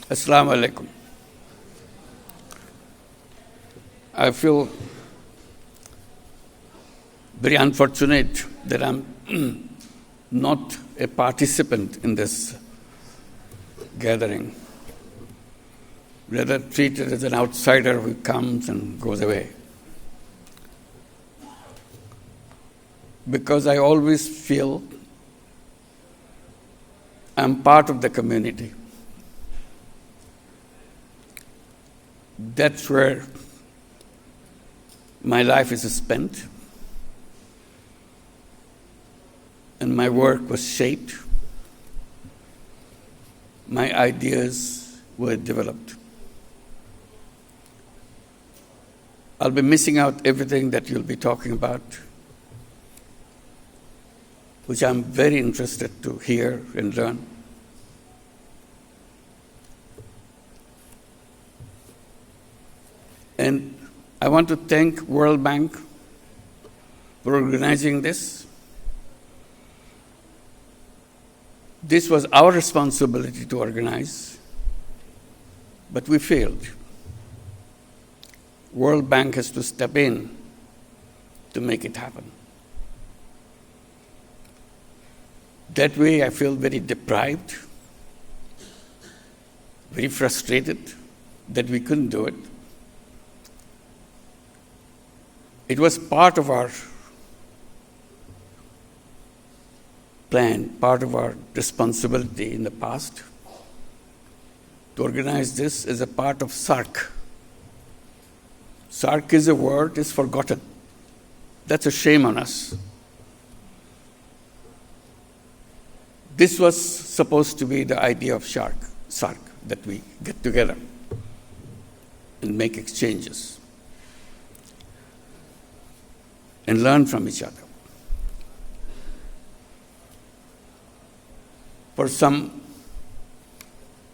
Assalamu alaikum. I feel very unfortunate that I'm not a participant in this gathering, rather treated as an outsider who comes and goes away. Because I always feel I'm part of the community. That's where my life is spent, and my work was shaped. My ideas were developed. I'll be missing out everything that you'll be talking about, which I'm very interested to hear and learn. And I want to thank World Bank for organizing this. This was our responsibility to organize, but we failed. World Bank has to step in to make it happen. That way I feel very deprived, very frustrated that we couldn't do it. It was part of our plan, part of our responsibility in the past to organize this as a part of SARC. SARC is a word, is forgotten. That's a shame on us. This was supposed to be the idea of SARC, that we get together and make exchanges and learn from each other. For some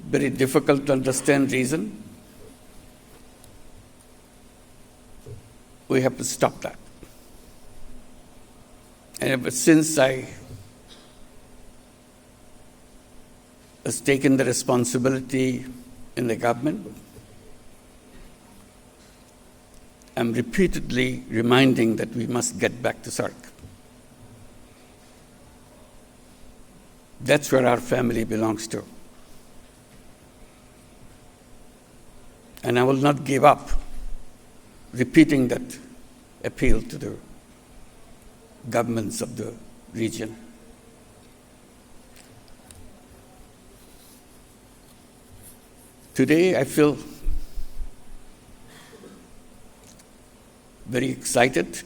very difficult to understand reason, we have to stop that. And ever since I has taken the responsibility in the government, I'm repeatedly reminding that we must get back to SARC. That's where our family belongs to. And I will not give up repeating that appeal to the governments of the region. Today, I feel very excited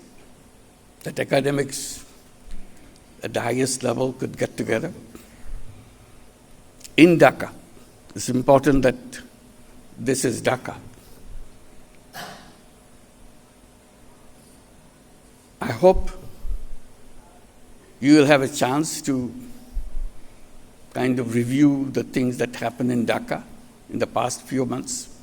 that academics at the highest level could get together in Dhaka. It's important that this is Dhaka. I hope you will have a chance to kind of review the things that happened in Dhaka in the past few months.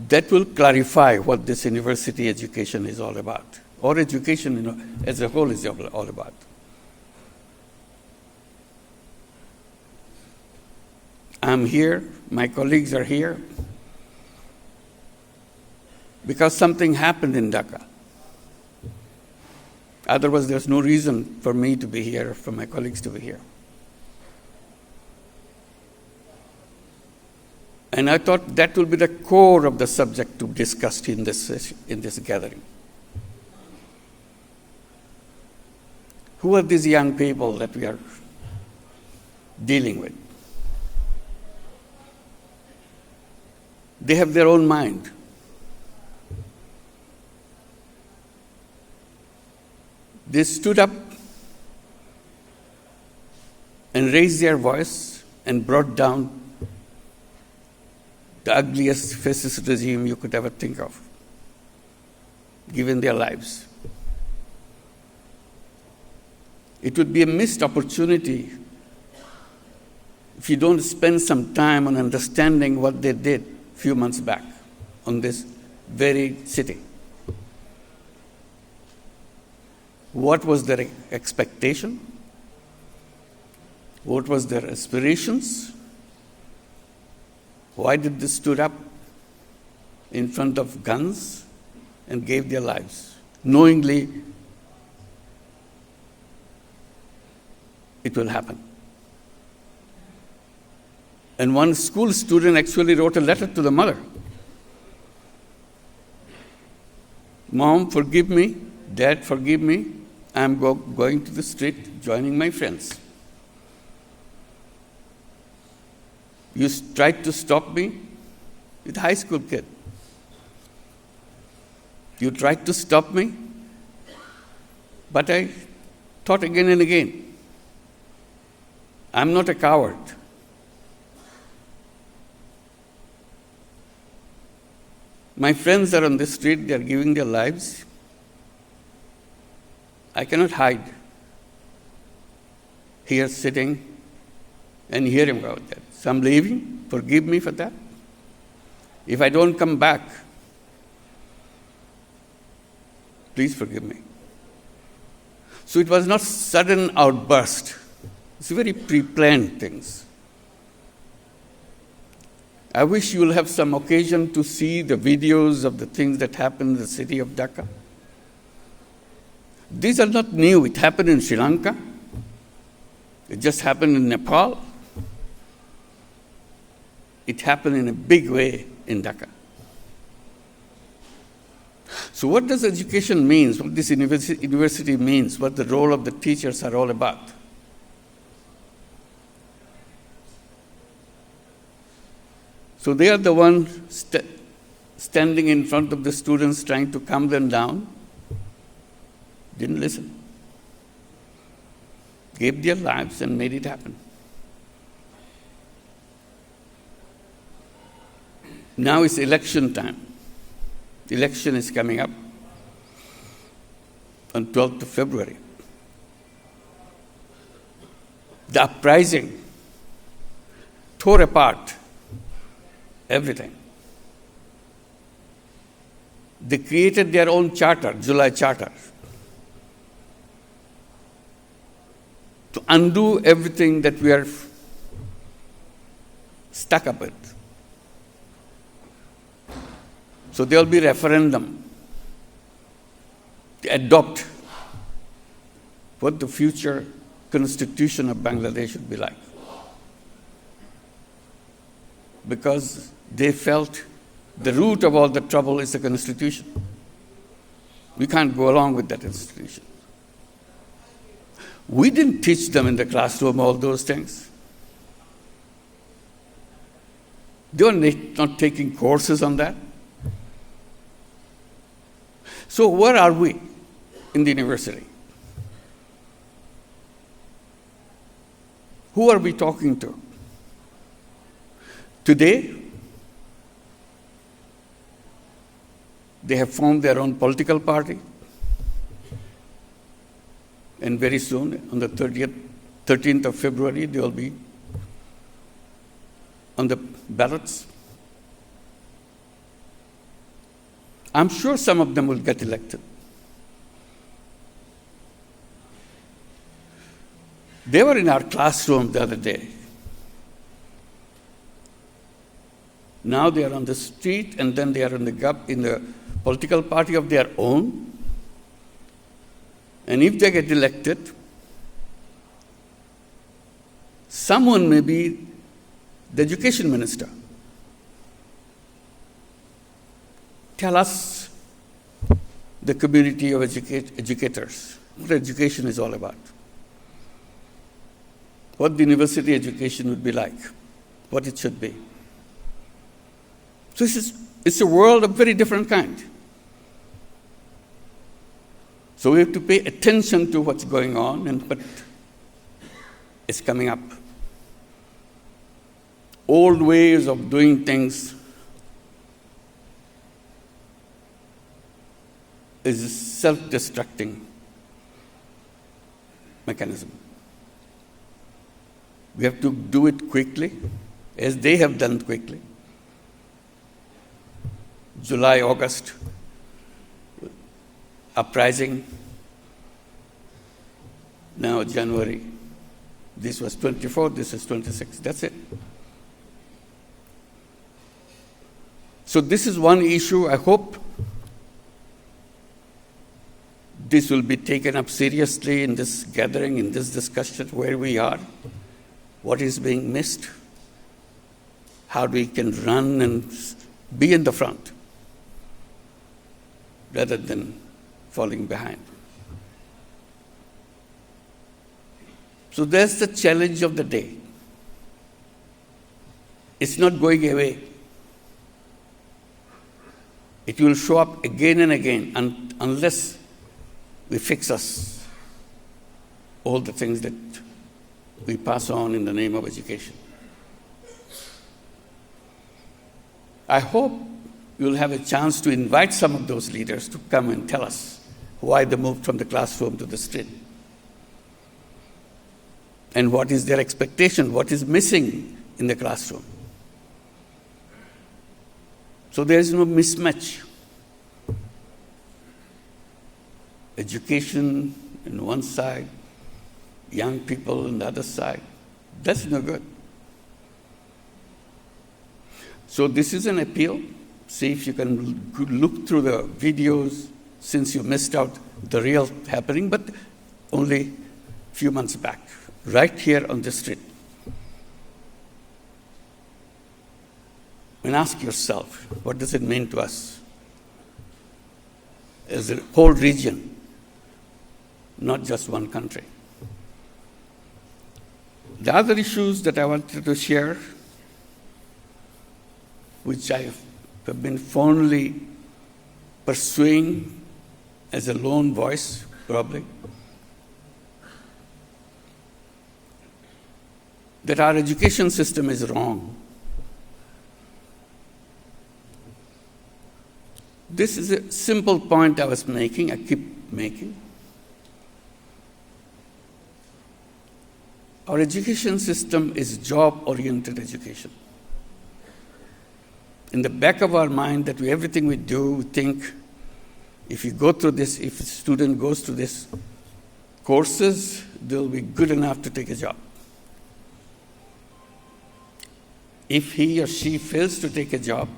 That will clarify what this university education is all about, or education as a whole is all about. I'm here, my colleagues are here, because something happened in Dhaka. Otherwise, there's no reason for me to be here, for my colleagues to be here. And I thought that will be the core of the subject to be discussed in this gathering. Who are these young people that we are dealing with? They have their own mind. They stood up and raised their voice and brought down the ugliest fascist regime you could ever think of, given their lives. It would be a missed opportunity if you don't spend some time on understanding what they did a few months back on this very city. What was their expectation? what was their aspirations, why did they stood up in front of guns and gave their lives, knowingly it will happen. And one school student actually wrote a letter to the mother. Mom, forgive me. Dad, forgive me. I'm going to the street, joining my friends. You tried to stop me with a high school kid. You tried to stop me, but I thought again and again. I'm not a coward. My friends are on the street, they are giving their lives. I cannot hide here sitting and hearing about that. So I'm leaving. Forgive me for that. If I don't come back, please forgive me. So it was not sudden outburst. It's very pre-planned things. I wish you will have some occasion to see the videos of the things that happened in the city of Dhaka. These are not new. It happened in Sri Lanka. It just happened in Nepal. It happened in a big way in Dhaka. So what does education mean? What this university means? What the role of the teachers are all about? So they are the ones standing in front of the students trying to calm them down. Didn't listen. Gave their lives and made it happen. Now it's election time. The election is coming up on 12th of February. The uprising tore apart everything. They created their own charter, July Charter, to undo everything that we are stuck up with. So there will be referendum to adopt what the future constitution of Bangladesh should be like. Because they felt the root of all the trouble is the constitution. We can't go along with that institution. We didn't teach them in the classroom all those things. They were not taking courses on that. So where are we in the university? Who are we talking to? Today, they have formed their own political party. And very soon, on the 13th of February, they will be on the ballots. I'm sure some of them will get elected. They were in our classroom the other day. Now they are on the street, and then they are in the political party of their own. And if they get elected, someone may be the education minister. Tell us, the community of educators, what education is all about. What the university education would be like, what it should be. So it's a world of very different kind. So we have to pay attention to what's going on and what is coming up. Old ways of doing things is a self-destructing mechanism. We have to do it quickly, as they have done quickly. July, August, uprising, now January, This was 24, this is 26. That's it. So this is one issue. I hope this will be taken up seriously in this gathering, in this discussion, where we are, what is being missed, how we can run and be in the front rather than falling behind. So that's the challenge of the day. It's not going away. It will show up again and again unless we fix all the things that we pass on in the name of education. I hope you'll have a chance to invite some of those leaders to come and tell us why they moved from the classroom to the street. And what is their expectation? What is missing in the classroom? So there is no mismatch. Education on one side, young people on the other side. That's no good. So this is an appeal. See if you can look through the videos since you missed out the real happening, but only a few months back, right here on the street. And ask yourself, what does it mean to us as a whole region, not just one country? The other issues that I wanted to share, which I have been fondly pursuing as a lone voice, probably, that our education system is wrong. This is a simple point I was making, I keep making. Our education system is job-oriented education. In the back of our mind, that everything we do, we think, if you go through this, if a student goes through this courses, they'll be good enough to take a job. If he or she fails to take a job,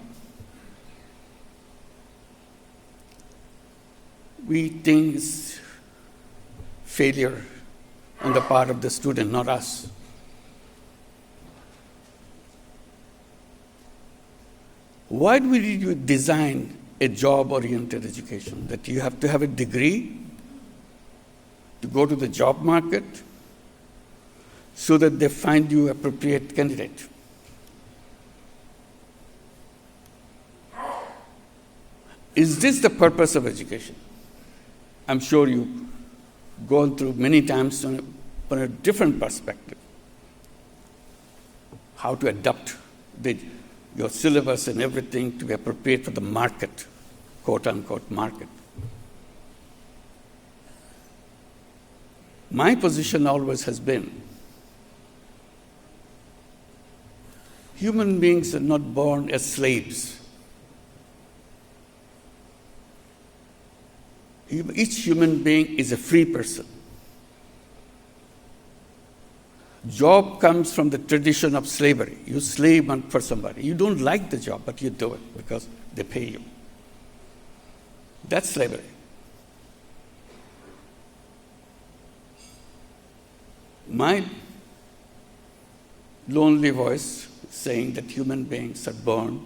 we think it's failure on the part of the student, not us. Why do we design a job-oriented education? That you have to have a degree to go to the job market so that they find you appropriate candidate. Is this the purpose of education? I'm sure you've gone through many times from a different perspective. How to adapt your syllabus and everything to be appropriate for the market, quote-unquote market. My position always has been, human beings are not born as slaves. Each human being is a free person. Job comes from the tradition of slavery. You slave for somebody. You don't like the job, but you do it because they pay you. That's slavery. My lonely voice is saying that human beings are born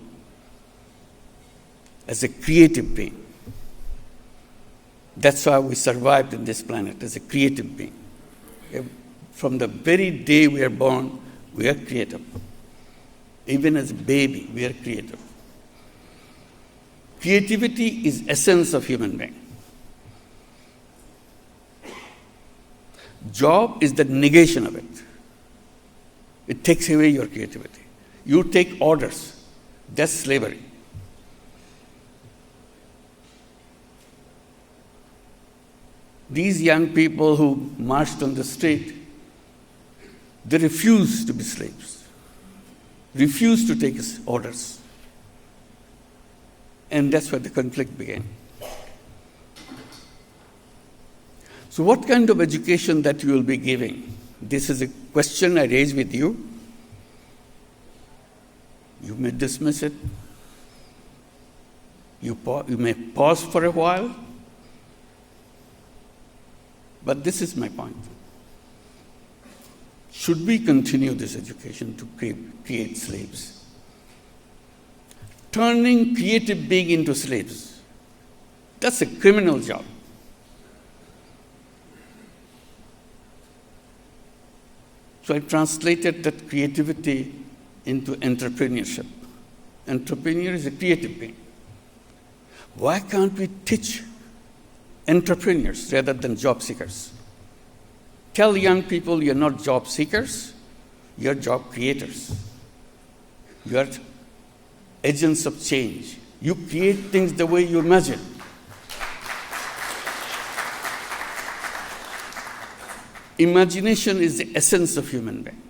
as a creative being. That's why we survived in this planet, as a creative being. From the very day we are born, we are creative. Even as a baby, we are creative. Creativity is essence of human being. Job is the negation of it. It takes away your creativity. You take orders. That's slavery. These young people who marched on the street, they refused to be slaves, refused to take orders. And that's where the conflict began. So what kind of education that you will be giving? This is a question I raise with you. You may dismiss it. You may pause for a while. But this is my point. Should we continue this education to create slaves? Turning creative being into slaves. That's a criminal job. So I translated that creativity into entrepreneurship. Entrepreneur is a creative being. Why can't we teach entrepreneurs rather than job seekers? Tell young people you're not job seekers, you're job creators. You're agents of change. You create things the way you imagine. Imagination is the essence of human being.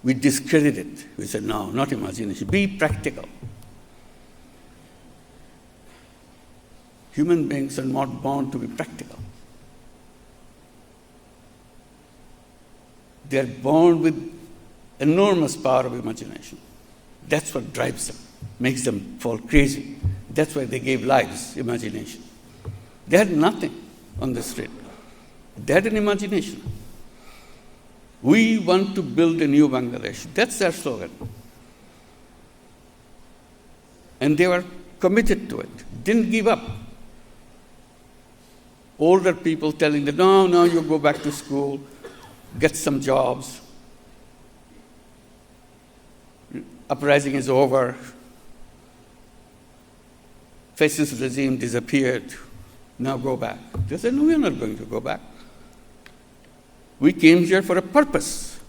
We discredit it. We say, no, not imagination. Be practical. Human beings are not born to be practical. They are born with enormous power of imagination. That's what drives them, makes them fall crazy. That's why they gave lives, imagination. They had nothing on the street. They had an imagination. We want to build a new Bangladesh. That's their slogan. And they were committed to it, didn't give up. Older people telling them, no, you go back to school, get some jobs. Uprising is over. Fascist regime disappeared. Now go back. They said, no, we're not going to go back. We came here for a purpose,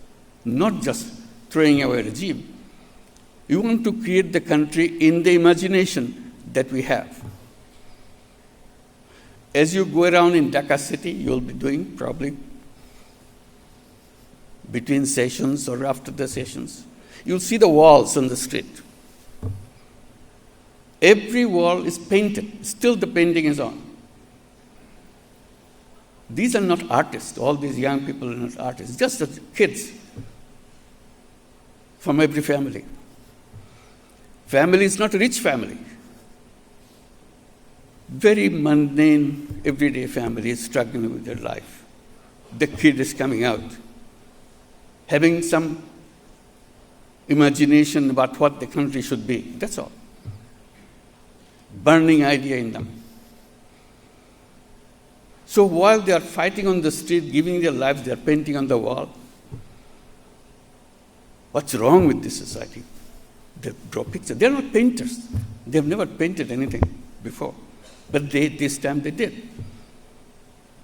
not just throwing away a regime. We want to create the country in the imagination that we have. As you go around in Dhaka city, you'll be doing probably between sessions or after the sessions, you'll see the walls on the street. Every wall is painted. Still the painting is on. These are not artists. All these young people are not artists. Just the kids from every family. Family is not a rich family. Very mundane, everyday family is struggling with their life. The kid is coming out, having some imagination about what the country should be. That's all. Burning idea in them. So while they are fighting on the street, giving their lives, they are painting on the wall. What's wrong with this society? They draw pictures. They're not painters. They've never painted anything before. But this time they did.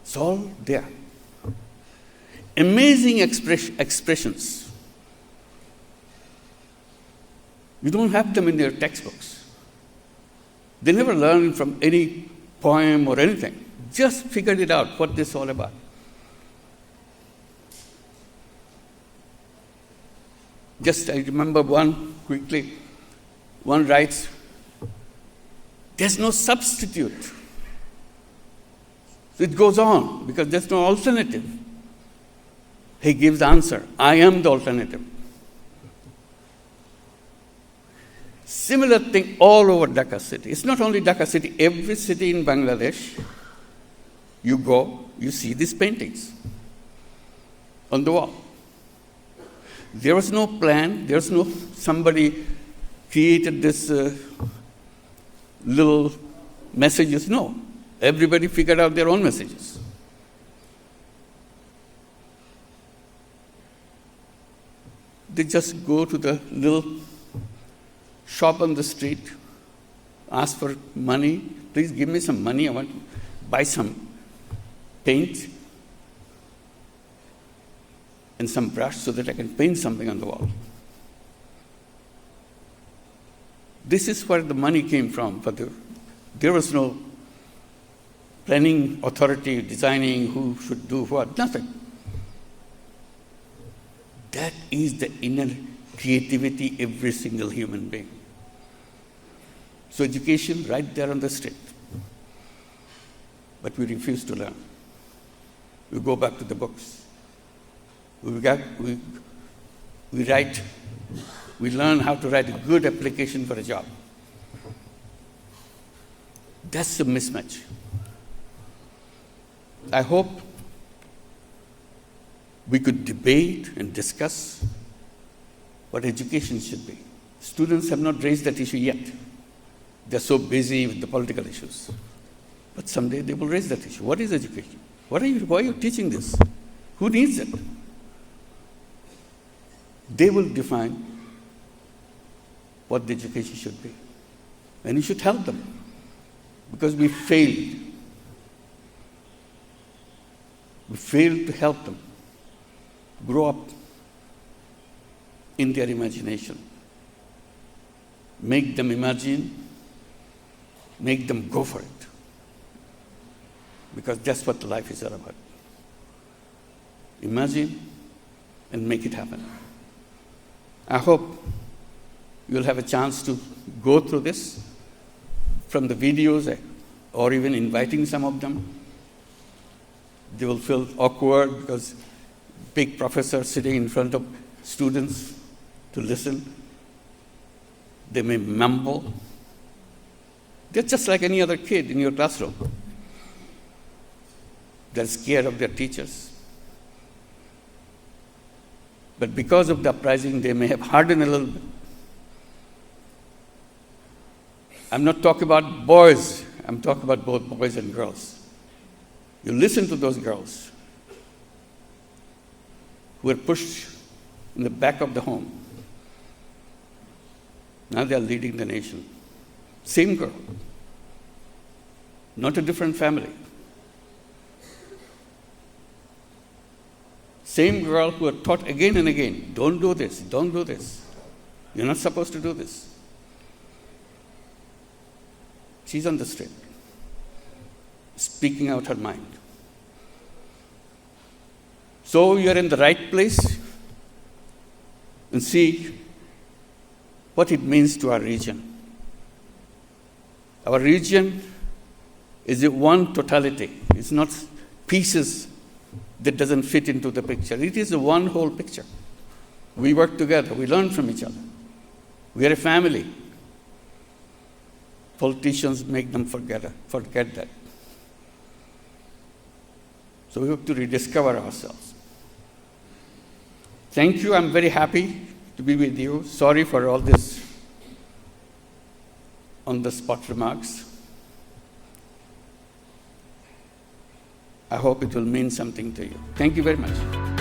It's all there. Amazing expressions. You don't have them in their textbooks. They never learned from any poem or anything. Just figured it out, what this is all about. Just, I remember one quickly. One writes, there's no substitute. So it goes on, because there's no alternative. He gives the answer, I am the alternative. Similar thing all over Dhaka city. It's not only Dhaka city, every city in Bangladesh, you go, you see these paintings on the wall. There was no plan, there was no, somebody created this little messages. No, everybody figured out their own messages. They just go to the little shop on the street, ask for money. Please give me some money. I want to buy some paint and some brush so that I can paint something on the wall. This is where the money came from. There was no planning authority designing who should do what, nothing. That is the inner creativity every single human being. So education right there on the street. But we refuse to learn. We go back to the books. We write, we learn how to write a good application for a job. That's the mismatch. I hope we could debate and discuss what education should be. Students have not raised that issue yet. They're so busy with the political issues. But someday they will raise that issue. What is education? Why are you teaching this? Who needs it? They will define what the education should be. And you should help them. Because we failed. We failed to help them grow up in their imagination. Make them imagine, make them go for it. Because that's what life is all about. Imagine and make it happen. I hope you'll have a chance to go through this from the videos or even inviting some of them. They will feel awkward because big professor sitting in front of students to listen. They may mumble. They're just like any other kid in your classroom. They're scared of their teachers. But because of the uprising, they may have hardened a little bit. I'm not talking about boys. I'm talking about both boys and girls. You listen to those girls who were pushed in the back of the home. Now they are leading the nation. Same girl. Not a different family. Same girl who are taught again and again, don't do this, don't do this. You're not supposed to do this. She's on the street, speaking out her mind. So you're in the right place and see what it means to our region. Our region is a one totality. It's not pieces that doesn't fit into the picture. It is a one whole picture. We work together. We learn from each other. We are a family. Politicians make them forget that. So we have to rediscover ourselves. Thank you. I'm very happy to be with you. Sorry for all this on-the-spot remarks. I hope it will mean something to you. Thank you very much.